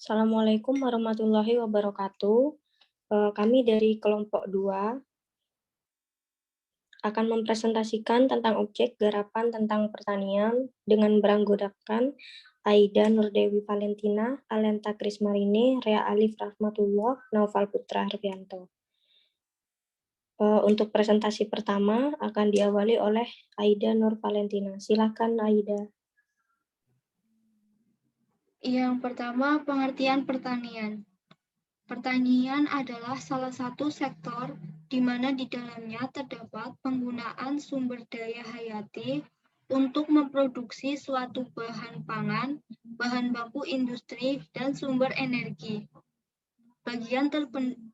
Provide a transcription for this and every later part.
Assalamualaikum warahmatullahi wabarakatuh. Kami dari kelompok 2 akan mempresentasikan tentang objek garapan tentang pertanian dengan beranggotakan Aida Nurdewi Valentina, Alenta Krismarini, Rea Alif Rahmatullah, Naufal Putra Harbianto. Untuk presentasi pertama akan diawali oleh Aida Nur Valentina. Silakan Aida. Yang pertama, pengertian pertanian. Pertanian adalah salah satu sektor di mana di dalamnya terdapat penggunaan sumber daya hayati untuk memproduksi suatu bahan pangan, bahan baku industri, dan sumber energi. Bagian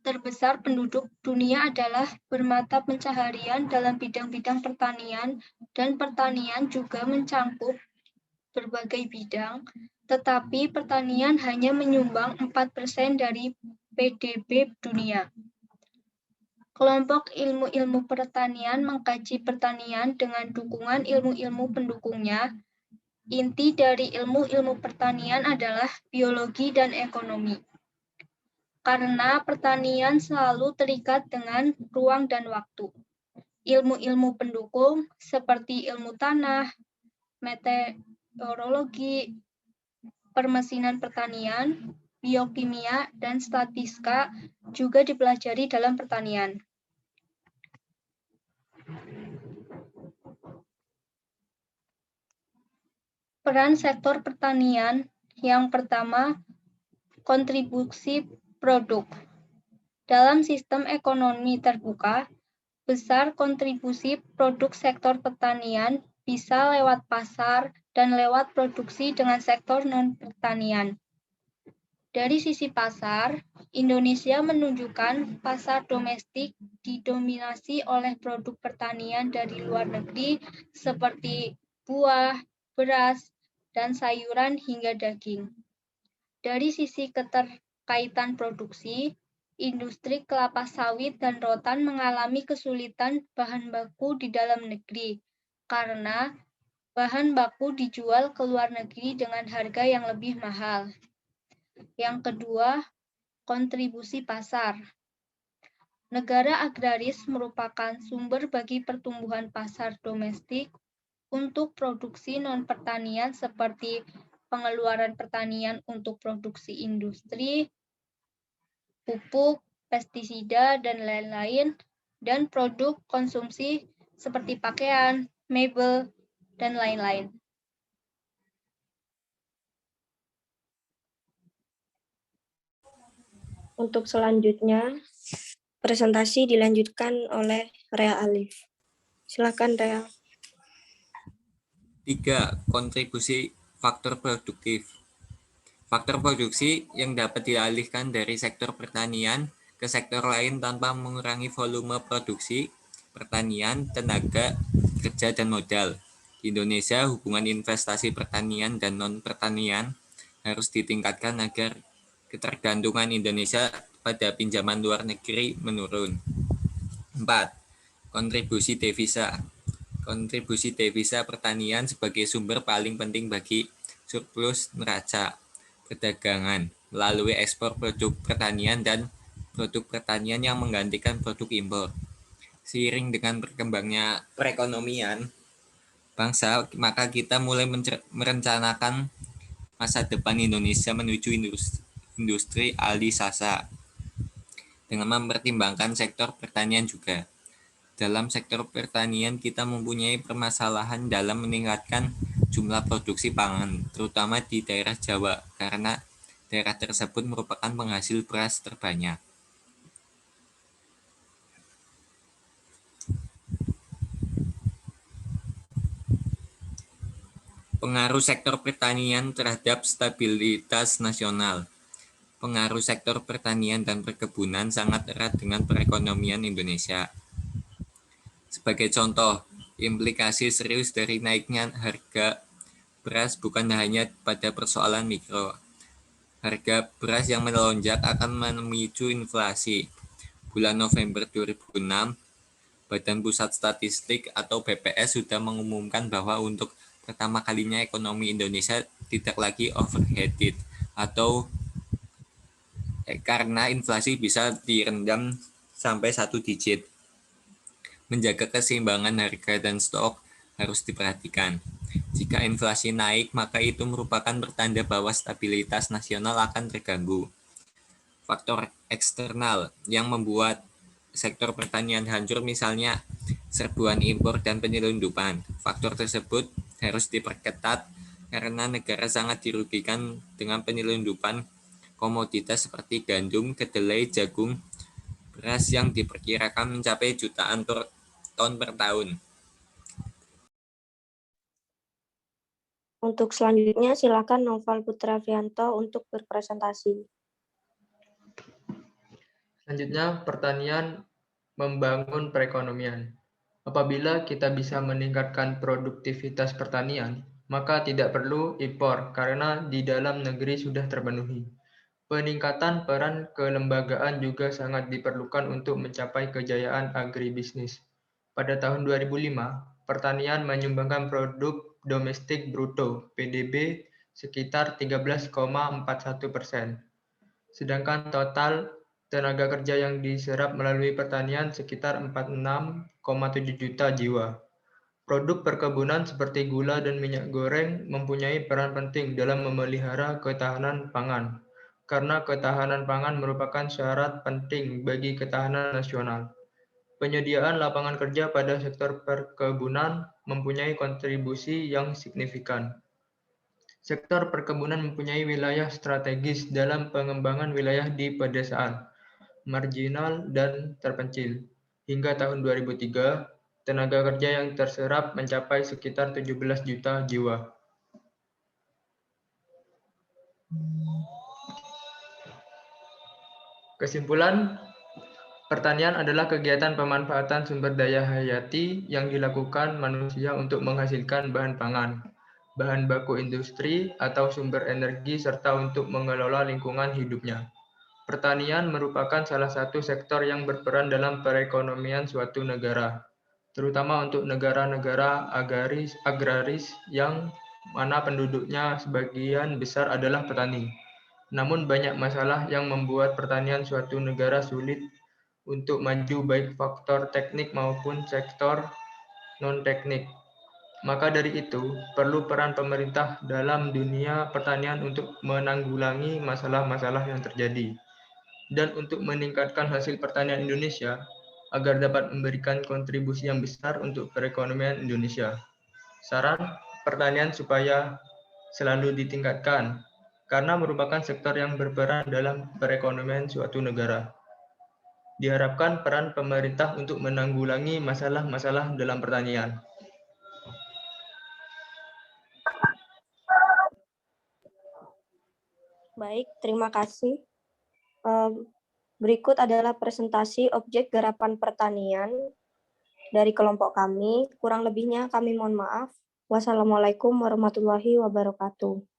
terbesar penduduk dunia adalah bermata pencaharian dalam bidang-bidang pertanian, dan pertanian juga mencakup berbagai bidang, tetapi pertanian hanya menyumbang 4% dari PDB dunia. Kelompok ilmu-ilmu pertanian mengkaji pertanian dengan dukungan ilmu-ilmu pendukungnya. Inti dari ilmu-ilmu pertanian adalah biologi dan ekonomi. Karena pertanian selalu terikat dengan ruang dan waktu. Ilmu-ilmu pendukung seperti ilmu tanah, meteorologi, permesinan pertanian, biokimia, dan statistika juga dipelajari dalam pertanian. Peran sektor pertanian yang pertama, kontribusi produk. Dalam sistem ekonomi terbuka, besar kontribusi produk sektor pertanian bisa lewat pasar dan lewat produksi dengan sektor non-pertanian. Dari sisi pasar, Indonesia menunjukkan pasar domestik didominasi oleh produk pertanian dari luar negeri seperti buah, beras, dan sayuran hingga daging. Dari sisi keterkaitan produksi, industri kelapa sawit dan rotan mengalami kesulitan bahan baku di dalam negeri karena bahan baku dijual ke luar negeri dengan harga yang lebih mahal. Yang kedua, kontribusi pasar. Negara agraris merupakan sumber bagi pertumbuhan pasar domestik untuk produksi non-pertanian seperti pengeluaran pertanian untuk produksi industri, pupuk, pestisida, dan lain-lain, dan produk konsumsi seperti pakaian, mebel, dan lain-lain. Untuk selanjutnya, presentasi dilanjutkan oleh Rea Alif. Silakan Rea. 3. Kontribusi faktor produktif. Faktor produksi yang dapat dialihkan dari sektor pertanian ke sektor lain tanpa mengurangi volume produksi, pertanian, tenaga, kerja, dan modal. Di Indonesia, hubungan investasi pertanian dan non-pertanian harus ditingkatkan agar ketergantungan Indonesia pada pinjaman luar negeri menurun. 4. Kontribusi devisa. Kontribusi devisa pertanian sebagai sumber paling penting bagi surplus neraca perdagangan melalui ekspor produk pertanian dan produk pertanian yang menggantikan produk impor. Seiring dengan berkembangnya perekonomian bangsa, maka kita mulai merencanakan masa depan Indonesia menuju industri alisasa dengan mempertimbangkan sektor pertanian juga. Dalam sektor pertanian kita mempunyai permasalahan dalam meningkatkan jumlah produksi pangan, terutama di daerah Jawa, karena daerah tersebut merupakan penghasil beras terbanyak. Pengaruh sektor pertanian terhadap stabilitas nasional. Pengaruh sektor pertanian dan perkebunan sangat erat dengan perekonomian Indonesia. Sebagai contoh, implikasi serius dari naiknya harga beras bukan hanya pada persoalan mikro. Harga beras yang melonjak akan memicu inflasi. Bulan November 2006, Badan Pusat Statistik atau BPS sudah mengumumkan bahwa untuk pertama kalinya ekonomi Indonesia tidak lagi overheated atau karena inflasi bisa direndam sampai 1 digit. Menjaga keseimbangan harga dan stok harus diperhatikan. Jika inflasi naik, maka itu merupakan pertanda bahwa stabilitas nasional akan terganggu. Faktor eksternal yang membuat sektor pertanian hancur misalnya serbuan impor dan penyelundupan. Faktor tersebut harus diperketat karena negara sangat dirugikan dengan penyelundupan komoditas seperti gandum, kedelai, jagung, beras yang diperkirakan mencapai jutaan ton per tahun. Untuk selanjutnya, silakan Noval Putravianto untuk berpresentasi. Selanjutnya, pertanian membangun perekonomian. Apabila kita bisa meningkatkan produktivitas pertanian, maka tidak perlu impor karena di dalam negeri sudah terpenuhi. Peningkatan peran kelembagaan juga sangat diperlukan untuk mencapai kejayaan agribisnis. Pada tahun 2005, pertanian menyumbangkan produk domestik bruto (PDB) sekitar 13,41%, sedangkan total tenaga kerja yang diserap melalui pertanian sekitar 46,7 juta jiwa. Produk perkebunan seperti gula dan minyak goreng mempunyai peran penting dalam memelihara ketahanan pangan, karena ketahanan pangan merupakan syarat penting bagi ketahanan nasional. Penyediaan lapangan kerja pada sektor perkebunan mempunyai kontribusi yang signifikan. Sektor perkebunan mempunyai wilayah strategis dalam pengembangan wilayah di pedesaan, marginal, dan terpencil. Hingga tahun 2003, tenaga kerja yang terserap mencapai sekitar 17 juta jiwa. Kesimpulan, pertanian adalah kegiatan pemanfaatan sumber daya hayati yang dilakukan manusia untuk menghasilkan bahan pangan, bahan baku industri, atau sumber energi, serta untuk mengelola lingkungan hidupnya. Pertanian merupakan salah satu sektor yang berperan dalam perekonomian suatu negara, terutama untuk negara-negara agraris yang mana penduduknya sebagian besar adalah petani. Namun banyak masalah yang membuat pertanian suatu negara sulit untuk maju, baik faktor teknik maupun sektor non-teknik. Maka dari itu, perlu peran pemerintah dalam dunia pertanian untuk menanggulangi masalah-masalah yang terjadi dan untuk meningkatkan hasil pertanian Indonesia agar dapat memberikan kontribusi yang besar untuk perekonomian Indonesia. Saran, pertanian supaya selalu ditingkatkan, karena merupakan sektor yang berperan dalam perekonomian suatu negara. Diharapkan peran pemerintah untuk menanggulangi masalah-masalah dalam pertanian. Baik, terima kasih. Berikut adalah presentasi objek garapan pertanian dari kelompok kami. Kurang lebihnya kami mohon maaf. Wassalamualaikum warahmatullahi wabarakatuh.